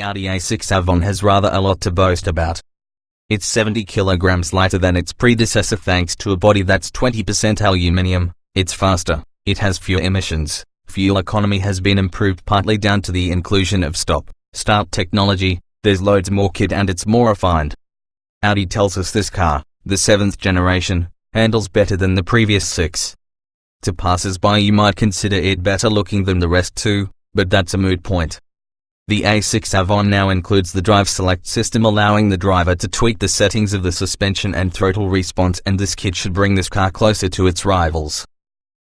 Audi A6 Avant has rather a lot to boast about. It's 70 kilograms lighter than its predecessor thanks to a body that's 20% aluminium, it's faster, it has fewer emissions, fuel economy has been improved partly down to the inclusion of stop-start technology, there's loads more kit and it's more refined. Audi tells us this car, the 7th generation, handles better than the previous 6. To passers-by you might consider it better looking than the rest too, but that's a moot point. The A6 Avant now includes the Drive Select system allowing the driver to tweak the settings of the suspension and throttle response, and this kit should bring this car closer to its rivals.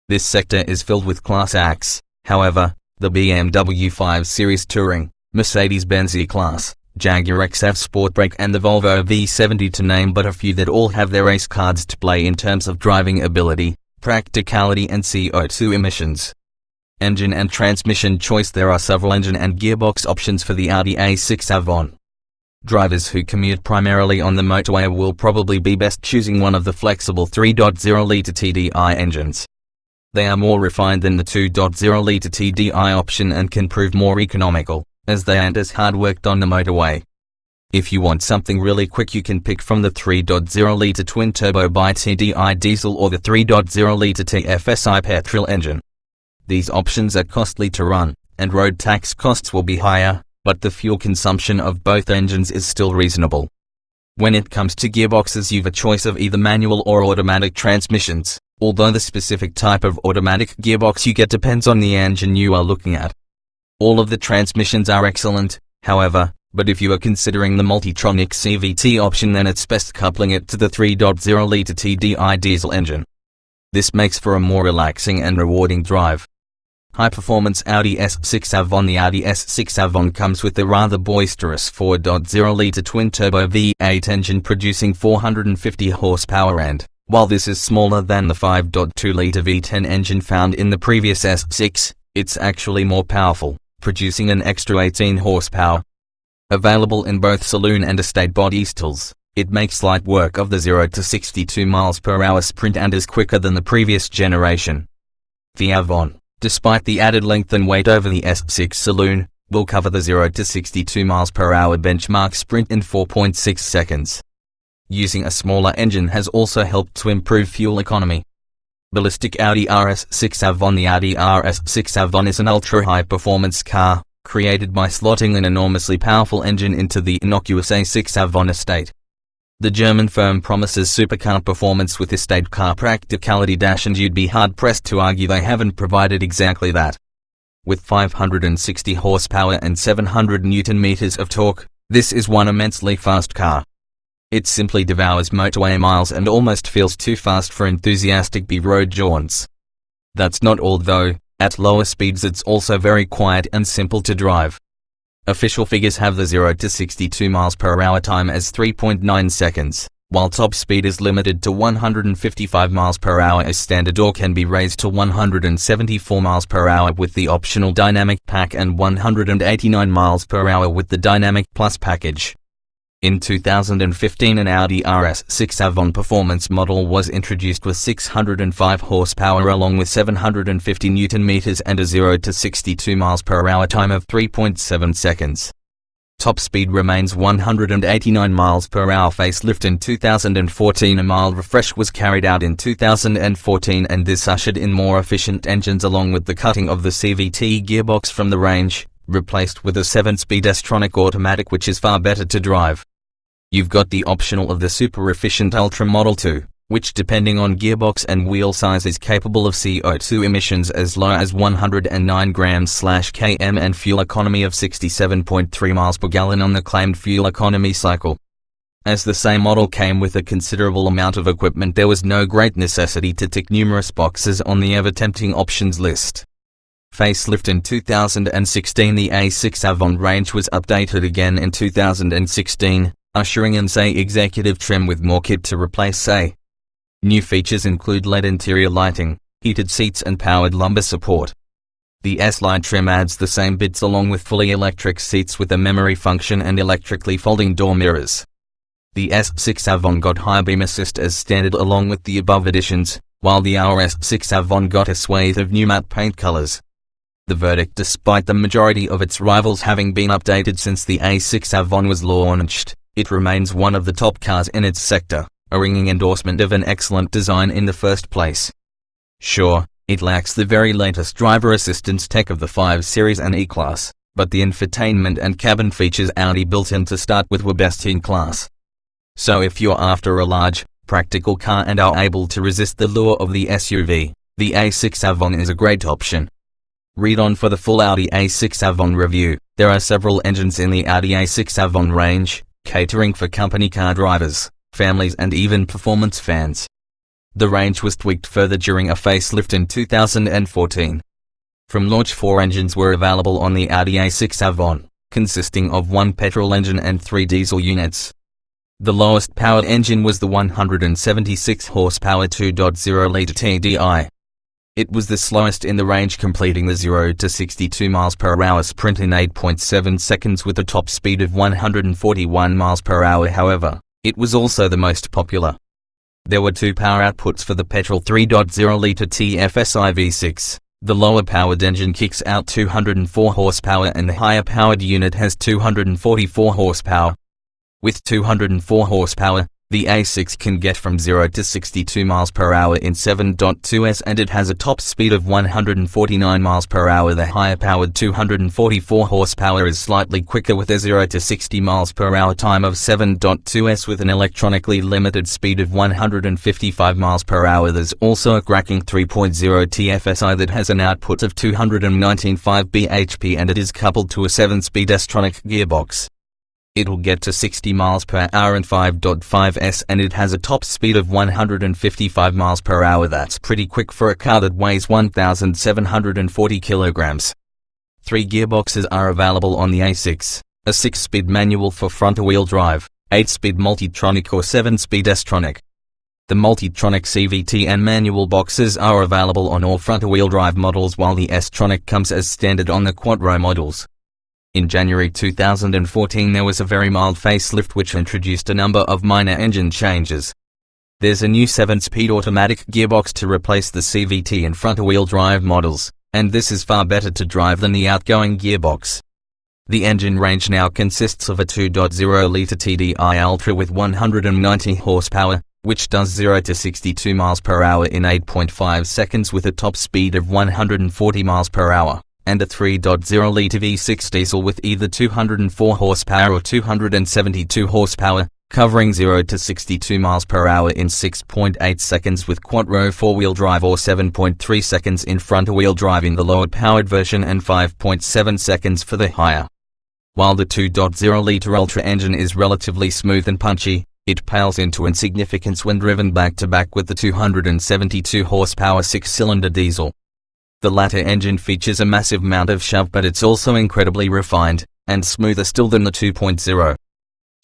This sector is filled with class acts, however, the BMW 5 Series Touring, Mercedes-Benz E-Class, Jaguar XF Sportbrake and the Volvo V70 to name but a few that all have their ace cards to play in terms of driving ability, practicality and CO2 emissions. Engine and transmission choice. There are several engine and gearbox options for the Audi A6 Avant. Drivers who commute primarily on the motorway will probably be best choosing one of the flexible 3.0-litre TDI engines. They are more refined than the 2.0-litre TDI option and can prove more economical, as they aren't as hard worked on the motorway. If you want something really quick you can pick from the 3.0-litre twin-turbo bi-TDI diesel or the 3.0-litre TFSI petrol engine. These options are costly to run, and road tax costs will be higher, but the fuel consumption of both engines is still reasonable. When it comes to gearboxes you've a choice of either manual or automatic transmissions, although the specific type of automatic gearbox you get depends on the engine you are looking at. All of the transmissions are excellent, however, but if you are considering the Multitronic CVT option then it's best coupling it to the 3.0-litre TDI diesel engine. This makes for a more relaxing and rewarding drive. High-performance Audi A6 Avant. The Audi A6 Avant comes with a rather boisterous 4.0-litre twin-turbo V8 engine producing 450 horsepower and, while this is smaller than the 5.2-litre V10 engine found in the previous S6, it's actually more powerful, producing an extra 18 horsepower. Available in both saloon and estate body styles, it makes light work of the 0 to 62 miles per hour sprint and is quicker than the previous generation. The Avant, despite the added length and weight over the S6 saloon, will cover the 0 to 62 miles per hour benchmark sprint in 4.6 seconds. Using a smaller engine has also helped to improve fuel economy. Ballistic Audi RS6 Avant. The Audi RS6 Avant is an ultra-high-performance car, created by slotting an enormously powerful engine into the innocuous A6 Avant estate. The German firm promises supercar performance with estate car practicality and you'd be hard-pressed to argue they haven't provided exactly that. With 560 horsepower and 700 Newton-meters of torque, this is one immensely fast car. It simply devours motorway miles and almost feels too fast for enthusiastic B-road jaunts. That's not all though, at lower speeds it's also very quiet and simple to drive. Official figures have the 0 to 62 miles per hour time as 3.9 seconds, while top speed is limited to 155 miles per hour as standard or can be raised to 174 miles per hour with the optional Dynamic Pack and 189 miles per hour with the Dynamic Plus package. In 2015 an Audi RS6 Avant performance model was introduced with 605 horsepower along with 750 Newton-meters and a 0 to 62 miles per hour time of 3.7 seconds. Top speed remains 189 miles per hour. Facelift in 2014. A mild refresh was carried out in 2014 and this ushered in more efficient engines along with the cutting of the CVT gearbox from the range, replaced with a 7-speed S-tronic automatic which is far better to drive. You've got the optional of the super efficient Ultra Model 2, which depending on gearbox and wheel size is capable of CO2 emissions as low as 109 grams/km and fuel economy of 67.3 miles per gallon on the claimed fuel economy cycle. As the same model came with a considerable amount of equipment there was no great necessity to tick numerous boxes on the ever-tempting options list. Facelift in 2016. The A6 Avant range was updated again in 2016, ushering in say executive trim with more kit to replace say. New features include LED interior lighting, heated seats and powered lumbar support. The S-Line trim adds the same bits along with fully electric seats with a memory function and electrically folding door mirrors. The S6 Avant got high beam assist as standard along with the above additions, while the RS6 Avant got a swathe of new matte paint colors. The verdict, despite the majority of its rivals having been updated since the A6 Avant was launched, it remains one of the top cars in its sector, a ringing endorsement of an excellent design in the first place. Sure, it lacks the very latest driver assistance tech of the 5 Series and E-Class, but the infotainment and cabin features Audi built in to start with were best in class. So if you're after a large, practical car and are able to resist the lure of the SUV, the A6 Avant is a great option. Read on for the full Audi A6 Avant review. There are several engines in the Audi A6 Avant range, catering for company car drivers, families and even performance fans. The range was tweaked further during a facelift in 2014. From launch 4 engines were available on the Audi A6 Avant, consisting of 1 petrol engine and 3 diesel units. The lowest powered engine was the 176 horsepower 2.0-litre TDI. It was the slowest in the range, completing the 0 to 62 mph sprint in 8.7 seconds with a top speed of 141 mph. However, it was also the most popular. There were 2 power outputs for the petrol 3.0-litre TFSI V6. The lower powered engine kicks out 204 horsepower and the higher powered unit has 244 horsepower. With 204 horsepower, the A6 can get from 0 to 62 mph in 7.2s and it has a top speed of 149 mph. The higher powered 244 horsepower is slightly quicker with a 0 to 60 mph time of 7.2s with an electronically limited speed of 155 mph. There's also a cracking 3.0 TFSI that has an output of 219.5 bhp and it is coupled to a 7-speed S-tronic gearbox. It'll get to 60 mph in 5.5s and it has a top speed of 155 mph. That's pretty quick for a car that weighs 1,740 kilograms. 3 gearboxes are available on the A6, a 6-speed manual for front-wheel drive, 8-speed multitronic or 7-speed S-tronic. The multitronic CVT and manual boxes are available on all front-wheel drive models while the S-tronic comes as standard on the quattro models. In January 2014 there was a very mild facelift which introduced a number of minor engine changes. There's a new 7-speed automatic gearbox to replace the CVT in front-wheel drive models, and this is far better to drive than the outgoing gearbox. The engine range now consists of a 2.0-litre TDI Ultra with 190 horsepower, which does 0 to 62 mph in 8.5 seconds with a top speed of 140 mph. And a 3.0-litre V6 diesel with either 204 horsepower or 272 horsepower, covering 0 to 62 mph in 6.8 seconds with quattro 4-wheel drive or 7.3 seconds in front-wheel drive in the lower-powered version and 5.7 seconds for the higher. While the 2.0-litre Ultra engine is relatively smooth and punchy, it pales into insignificance when driven back-to-back with the 272 horsepower 6-cylinder diesel. The latter engine features a massive amount of shove, but it's also incredibly refined, and smoother still than the 2.0.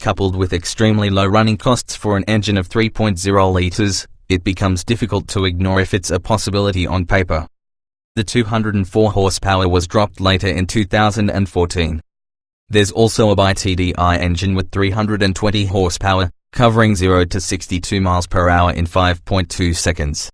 Coupled with extremely low running costs for an engine of 3.0 litres, it becomes difficult to ignore if it's a possibility on paper. The 204 horsepower was dropped later in 2014. There's also a bi-TDI engine with 320 horsepower, covering 0 to 62 mph in 5.2 seconds.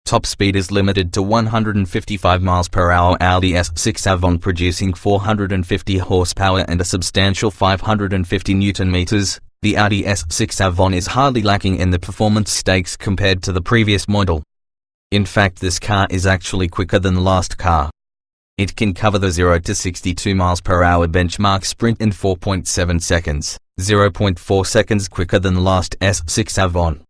Top speed is limited to 155 mph. Audi A6 Avant producing 450 horsepower and a substantial 550 Nm. The Audi A6 Avant is hardly lacking in the performance stakes compared to the previous model. In fact, this car is actually quicker than the last car. It can cover the 0 to 62 mph benchmark sprint in 4.7 seconds, 0.4 seconds quicker than the last A6 Avant.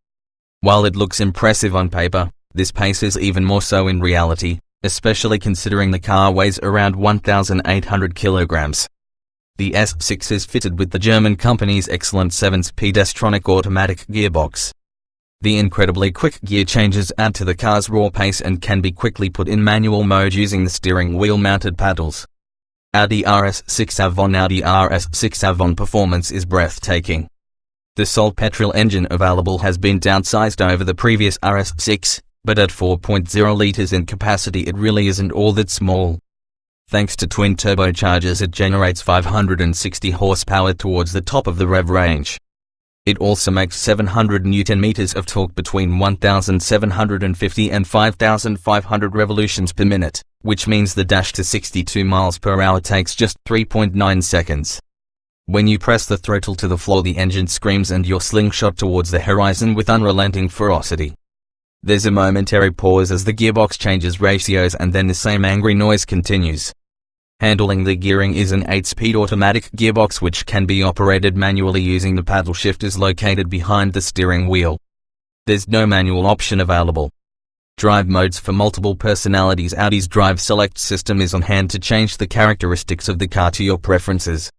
While it looks impressive on paper, this pace is even more so in reality, especially considering the car weighs around 1,800 kilograms. The A6 is fitted with the German company's excellent 7-speed S-tronic automatic gearbox. The incredibly quick gear changes add to the car's raw pace and can be quickly put in manual mode using the steering wheel-mounted paddles. Audi A6 Avant performance is breathtaking. The sole petrol engine available has been downsized over the previous A6, but at 4.0 litres in capacity it really isn't all that small. Thanks to twin turbochargers it generates 560 horsepower towards the top of the rev range. It also makes 700 Nm of torque between 1,750 and 5,500 revolutions per minute, which means the dash to 62 miles per hour takes just 3.9 seconds. When you press the throttle to the floor, the engine screams and you're slingshot towards the horizon with unrelenting ferocity. There's a momentary pause as the gearbox changes ratios and then the same angry noise continues. Handling the gearing is an 8-speed automatic gearbox which can be operated manually using the paddle shifters located behind the steering wheel. There's no manual option available. Drive modes for multiple personalities. Audi's Drive Select system is on hand to change the characteristics of the car to your preferences.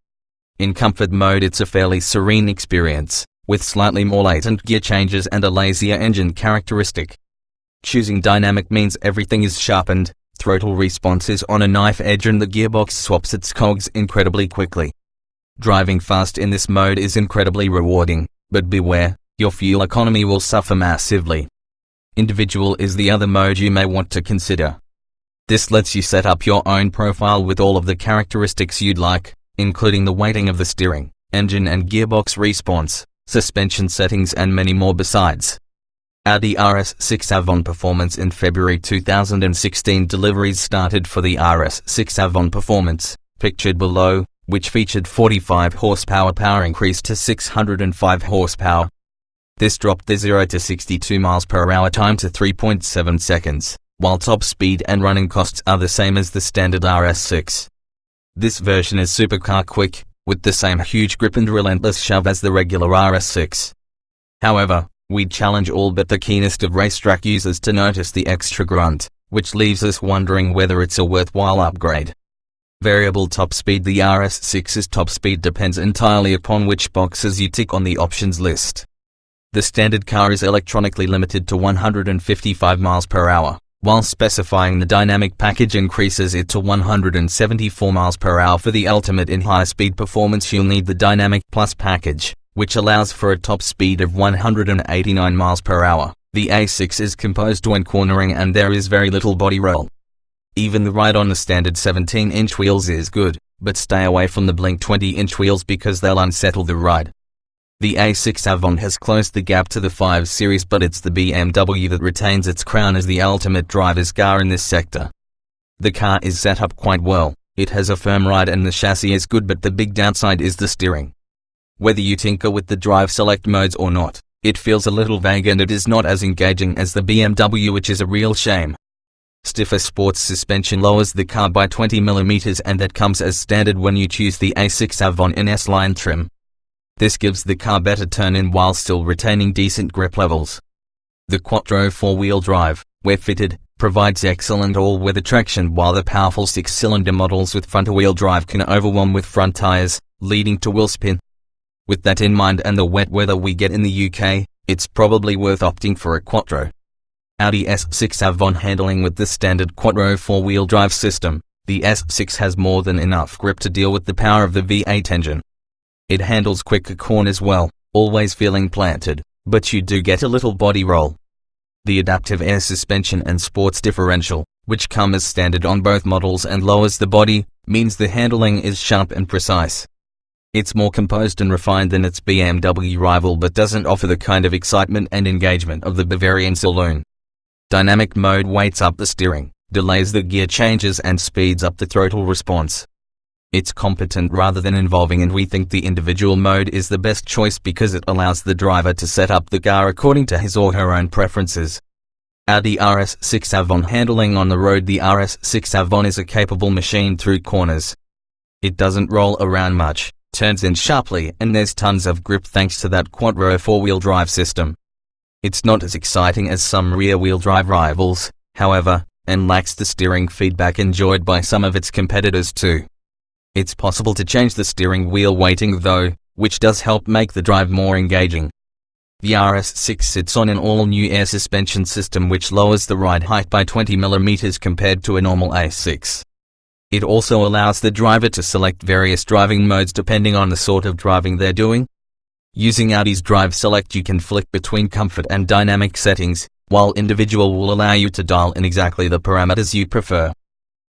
In comfort mode, it's a fairly serene experience, with slightly more latent gear changes and a lazier engine characteristic. Choosing dynamic means everything is sharpened, throttle response is on a knife edge and the gearbox swaps its cogs incredibly quickly. Driving fast in this mode is incredibly rewarding, but beware, your fuel economy will suffer massively. Individual is the other mode you may want to consider. This lets you set up your own profile with all of the characteristics you'd like, including the weighting of the steering, engine and gearbox response, suspension settings and many more besides. Audi RS6 Avant Performance. In February 2016, deliveries started for the RS6 Avant Performance, pictured below, which featured 45 horsepower power increased to 605 horsepower. This dropped the 0 to 62 miles per hour time to 3.7 seconds, while top speed and running costs are the same as the standard RS6. This version is supercar quick, with the same huge grip and relentless shove as the regular RS6. However, we'd challenge all but the keenest of racetrack users to notice the extra grunt, which leaves us wondering whether it's a worthwhile upgrade. Variable top speed. The RS6's top speed depends entirely upon which boxes you tick on the options list. The standard car is electronically limited to 155 miles per hour, while specifying the dynamic package increases it to 174 miles per hour. For the ultimate in high-speed performance, you'll need the Dynamic Plus package, which allows for a top speed of 189 miles per hour. The A6 is composed when cornering and there is very little body roll. Even the ride on the standard 17-inch wheels is good, but stay away from the Blink 20-inch wheels because they'll unsettle the ride. The A6 Avant has closed the gap to the 5 Series, but it's the BMW that retains its crown as the ultimate driver's car in this sector. The car is set up quite well, it has a firm ride and the chassis is good, but the big downside is the steering. Whether you tinker with the drive select modes or not, it feels a little vague and it is not as engaging as the BMW, which is a real shame. Stiffer sports suspension lowers the car by 20 mm and that comes as standard when you choose the A6 Avant in S-Line trim. This gives the car better turn-in while still retaining decent grip levels. The Quattro 4-wheel drive, where fitted, provides excellent all-weather traction, while the powerful 6-cylinder models with front-wheel drive can overwhelm with front tires, leading to wheel spin. With that in mind and the wet weather we get in the UK, it's probably worth opting for a Quattro. Audi S6 Avant. Handling with the standard Quattro 4-wheel drive system, the S6 has more than enough grip to deal with the power of the V8 engine. It handles quicker corners well, always feeling planted, but you do get a little body roll. The adaptive air suspension and sports differential, which come as standard on both models and lowers the body, means the handling is sharp and precise. It's more composed and refined than its BMW rival, but doesn't offer the kind of excitement and engagement of the Bavarian saloon. Dynamic mode weights up the steering, delays the gear changes and speeds up the throttle response. It's competent rather than involving, and we think the individual mode is the best choice because it allows the driver to set up the car according to his or her own preferences. Audi RS6 Avant. Handling on the road. The RS6 Avant is a capable machine through corners. It doesn't roll around much, turns in sharply, and there's tons of grip thanks to that Quattro 4-wheel drive system. It's not as exciting as some rear-wheel drive rivals, however, and lacks the steering feedback enjoyed by some of its competitors too. It's possible to change the steering wheel weighting though, which does help make the drive more engaging. The RS6 sits on an all-new air suspension system which lowers the ride height by 20 mm compared to a normal A6. It also allows the driver to select various driving modes depending on the sort of driving they're doing. Using Audi's Drive Select you can flick between comfort and dynamic settings, while individual will allow you to dial in exactly the parameters you prefer.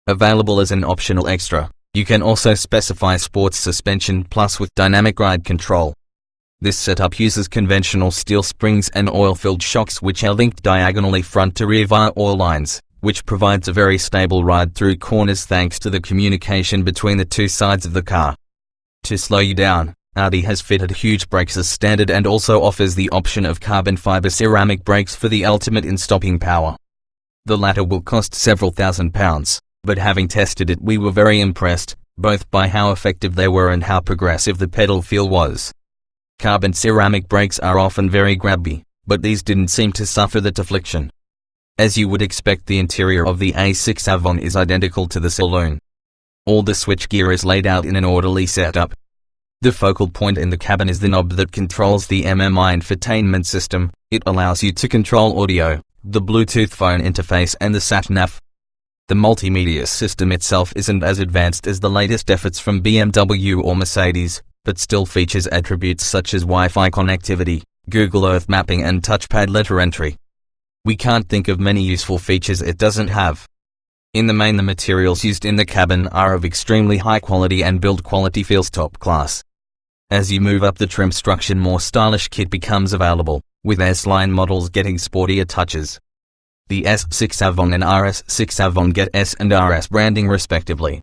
Available as an optional extra, you can also specify sports suspension plus with dynamic ride control. This setup uses conventional steel springs and oil-filled shocks which are linked diagonally front to rear via oil lines, which provides a very stable ride through corners thanks to the communication between the two sides of the car. To slow you down, Audi has fitted huge brakes as standard and also offers the option of carbon fiber ceramic brakes for the ultimate in stopping power. The latter will cost several £1,000s, but having tested it we were very impressed, both by how effective they were and how progressive the pedal feel was. Carbon ceramic brakes are often very grabby, but these didn't seem to suffer that affliction. As you would expect, the interior of the A6 Avant is identical to the saloon. All the switchgear is laid out in an orderly setup. The focal point in the cabin is the knob that controls the MMI infotainment system. It allows you to control audio, the Bluetooth phone interface and the Sat-Nav. The multimedia system itself isn't as advanced as the latest efforts from BMW or Mercedes, but still features attributes such as Wi-Fi connectivity, Google Earth mapping and touchpad letter entry. We can't think of many useful features it doesn't have. In the main, the materials used in the cabin are of extremely high quality and build quality feels top class. As you move up the trim structure, more stylish kit becomes available, with S-line models getting sportier touches. The S6 Avant and RS6 Avant get S and RS branding respectively.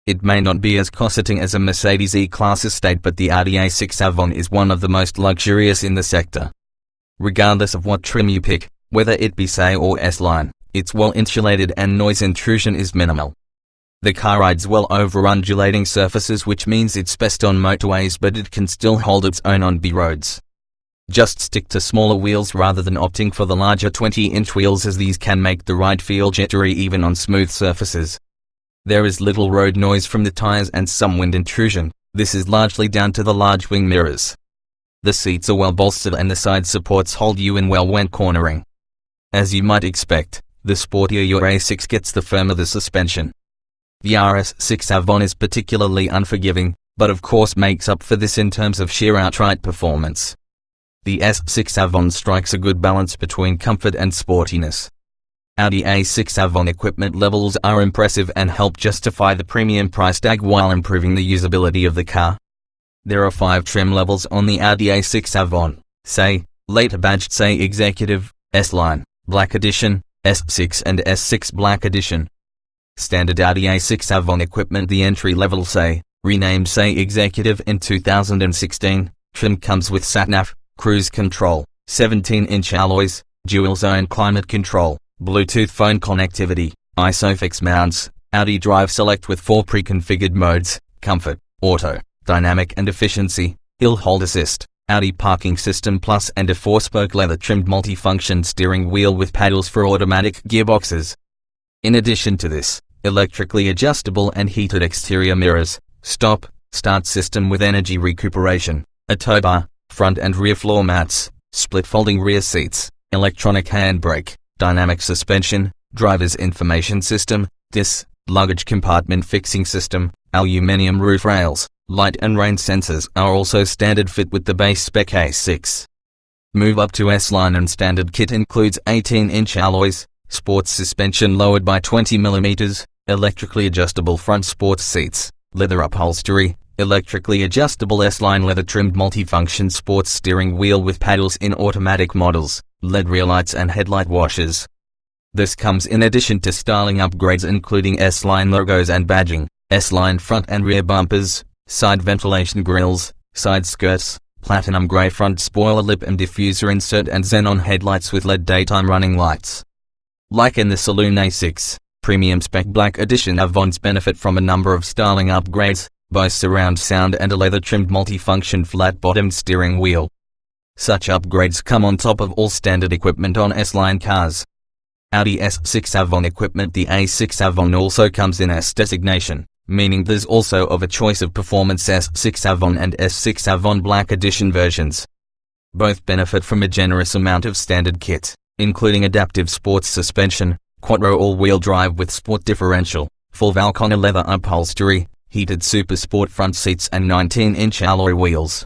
It may not be as cosseting as a Mercedes E-Class estate, but the Audi A6 Avant is one of the most luxurious in the sector. Regardless of what trim you pick, whether it be SE or S-line, it's well insulated and noise intrusion is minimal. The car rides well over undulating surfaces, which means it's best on motorways, but it can still hold its own on B-roads. Just stick to smaller wheels rather than opting for the larger 20-inch wheels, as these can make the ride feel jittery even on smooth surfaces. There is little road noise from the tires and some wind intrusion. This is largely down to the large wing mirrors. The seats are well bolstered and the side supports hold you in well when cornering. As you might expect, the sportier your A6 gets, the firmer the suspension. The RS6 Avant is particularly unforgiving, but of course makes up for this in terms of sheer outright performance. The S6 Avant strikes a good balance between comfort and sportiness. Audi A6 Avant equipment levels are impressive and help justify the premium price tag while improving the usability of the car. There are 5 trim levels on the Audi A6 Avant: SE, later badged SE Executive, S-Line, Black Edition, S6 and S6 Black Edition. Standard Audi A6 Avant equipment: the entry-level SE, renamed SE Executive in 2016, trim comes with Sat-Nav, cruise control, 17-inch alloys, dual-zone climate control, Bluetooth phone connectivity, ISOFIX mounts, Audi Drive Select with 4 pre-configured modes: Comfort, Auto, Dynamic and Efficiency, Hill Hold Assist, Audi Parking System Plus, and a 4-spoke leather-trimmed multifunction steering wheel with paddles for automatic gearboxes. In addition to this, electrically adjustable and heated exterior mirrors, stop-start system with energy recuperation, a tow bar, front and rear floor mats, split folding rear seats, electronic handbrake, dynamic suspension, driver's information system, DIS, luggage compartment fixing system, aluminium roof rails, light and rain sensors are also standard fit with the base spec A6. Move up to S-Line and standard kit includes 18-inch alloys, sports suspension lowered by 20mm, electrically adjustable front sports seats, leather upholstery, electrically adjustable S-Line leather-trimmed multifunction sports steering wheel with paddles in automatic models, LED rear lights and headlight washers. This comes in addition to styling upgrades including S-Line logos and badging, S-Line front and rear bumpers, side ventilation grills, side skirts, platinum grey front spoiler lip and diffuser insert, and xenon headlights with LED daytime running lights. Like in the saloon A6, premium spec Black Edition Avants benefit from a number of styling upgrades, both surround sound and a leather-trimmed multifunction flat-bottomed steering wheel. Such upgrades come on top of all standard equipment on S-Line cars. Audi S6 Avant equipment: the A6 Avant also comes in S designation, meaning there's also of a choice of performance S6 Avant and S6 Avant Black Edition versions. Both benefit from a generous amount of standard kit, including adaptive sports suspension, quattro all-wheel drive with sport differential, full Valcona leather upholstery, heated Super Sport front seats and 19-inch alloy wheels.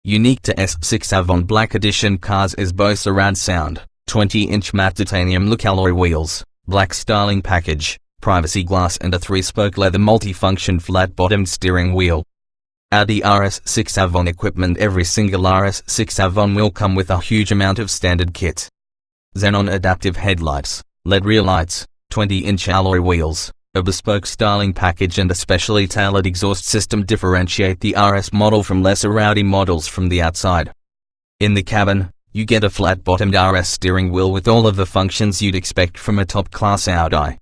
Unique to S6 Avant Black Edition cars is both surround sound, 20-inch matte titanium look alloy wheels, black styling package, privacy glass and a 3-spoke leather multifunction flat-bottomed steering wheel. Audi RS6 Avant equipment. Every single RS6 Avant will come with a huge amount of standard kit. Xenon adaptive headlights, LED rear lights, 20-inch alloy wheels, a bespoke styling package and a specially tailored exhaust system differentiate the RS model from lesser Audi models from the outside. In the cabin, you get a flat-bottomed RS steering wheel with all of the functions you'd expect from a top-class Audi.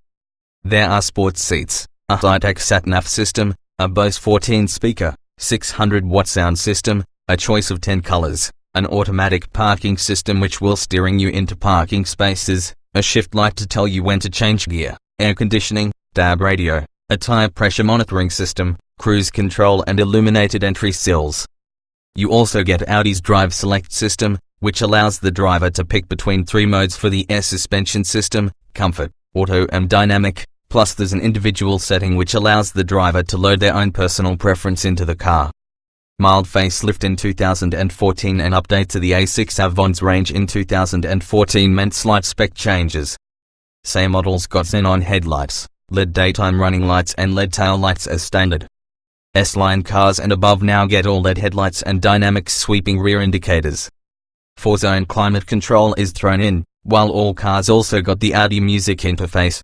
There are sports seats, a high-tech Sat-Nav system, a Bose 14-speaker, 600-watt sound system, a choice of 10 colors, an automatic parking system which will steering you into parking spaces, a shift light to tell you when to change gear, air conditioning, DAB radio, a tire pressure monitoring system, cruise control and illuminated entry sills. You also get Audi's Drive Select system, which allows the driver to pick between 3 modes for the air suspension system, Comfort, Auto and Dynamic, plus there's an individual setting which allows the driver to load their own personal preference into the car. Mild facelift in 2014 and update to the A6 Avant's range in 2014 meant slight spec changes. Same models got xenon headlights, LED daytime running lights and LED tail lights as standard. S-Line cars and above now get all LED headlights and dynamic sweeping rear indicators. 4-zone climate control is thrown in, while all cars also got the Audi music interface.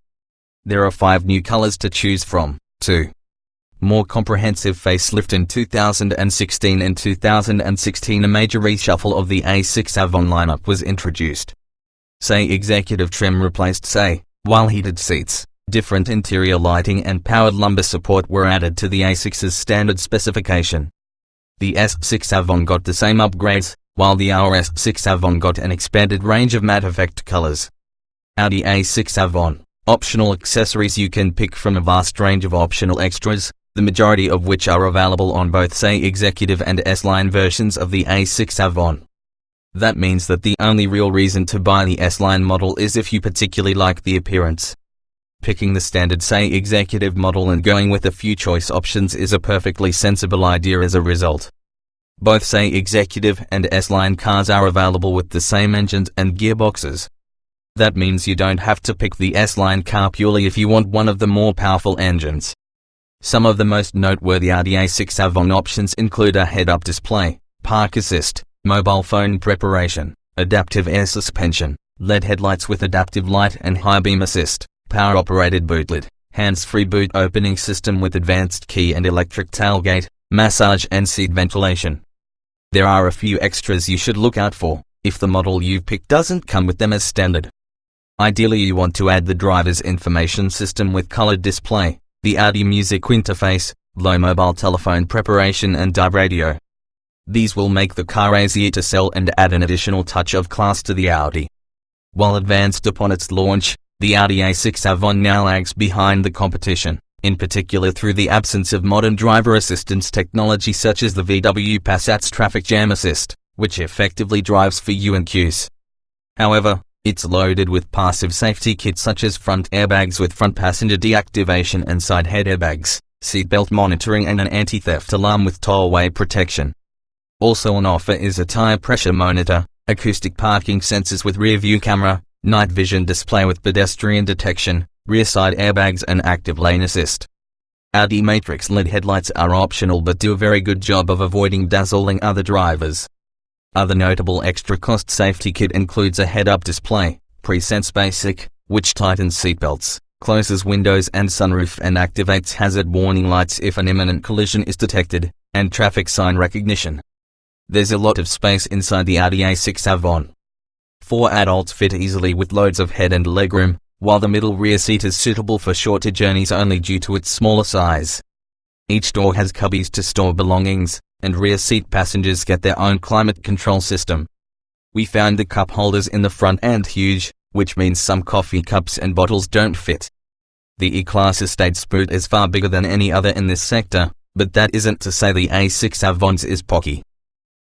There are 5 new colors to choose from, 2. More comprehensive facelift in 2016. In 2016 a major reshuffle of the A6 Avant lineup was introduced. Say executive trim replaced say, while heated seats, different interior lighting and powered lumbar support were added to the A6's standard specification. The S6 Avant got the same upgrades, while the RS6 Avant got an expanded range of matte effect colors. Audi A6 Avant, optional accessories. You can pick from a vast range of optional extras, the majority of which are available on both say executive and S-Line versions of the A6 Avant. That means that the only real reason to buy the S-Line model is if you particularly like the appearance. Picking the standard say executive model and going with a few choice options is a perfectly sensible idea as a result. Both say executive and S-Line cars are available with the same engines and gearboxes. That means you don't have to pick the S-Line car purely if you want one of the more powerful engines. Some of the most noteworthy Audi A6 Avant options include a head-up display, park assist, mobile phone preparation, adaptive air suspension, LED headlights with adaptive light and high beam assist, power-operated boot lid, hands-free boot opening system with advanced key and electric tailgate, massage and seat ventilation. There are a few extras you should look out for, if the model you've picked doesn't come with them as standard. Ideally you want to add the driver's information system with colored display, the Audi music interface, low mobile telephone preparation and DAB radio. These will make the car easier to sell and add an additional touch of class to the Audi. While advanced upon its launch, the Audi A6 Avant now lags behind the competition, in particular through the absence of modern driver assistance technology such as the VW Passat's traffic jam assist, which effectively drives for you and cues. However, it's loaded with passive safety kits such as front airbags with front passenger deactivation and side head airbags, seatbelt monitoring and an anti-theft alarm with tollway protection. Also on offer is a tire pressure monitor, acoustic parking sensors with rear view camera, night vision display with pedestrian detection, rear side airbags and active lane assist. Audi Matrix LED headlights are optional but do a very good job of avoiding dazzling other drivers. Other notable extra cost safety kit includes a head-up display, Presense Basic, which tightens seatbelts, closes windows and sunroof and activates hazard warning lights if an imminent collision is detected, and traffic sign recognition. There's a lot of space inside the Audi A6 Avant. 4 adults fit easily with loads of head and legroom, while the middle rear seat is suitable for shorter journeys only due to its smaller size. Each door has cubbies to store belongings, and rear seat passengers get their own climate control system. We found the cup holders in the front end huge, which means some coffee cups and bottles don't fit. The E-Class Estates boot is far bigger than any other in this sector, but that isn't to say the A6 Avant is pocky.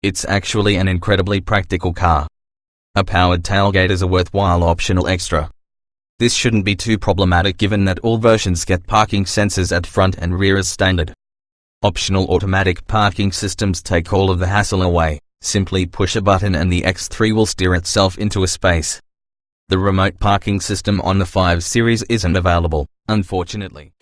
It's actually an incredibly practical car. A powered tailgate is a worthwhile optional extra. This shouldn't be too problematic given that all versions get parking sensors at front and rear as standard. Optional automatic parking systems take all of the hassle away. Simply push a button and the X3 will steer itself into a space. The remote parking system on the 5 Series isn't available, unfortunately.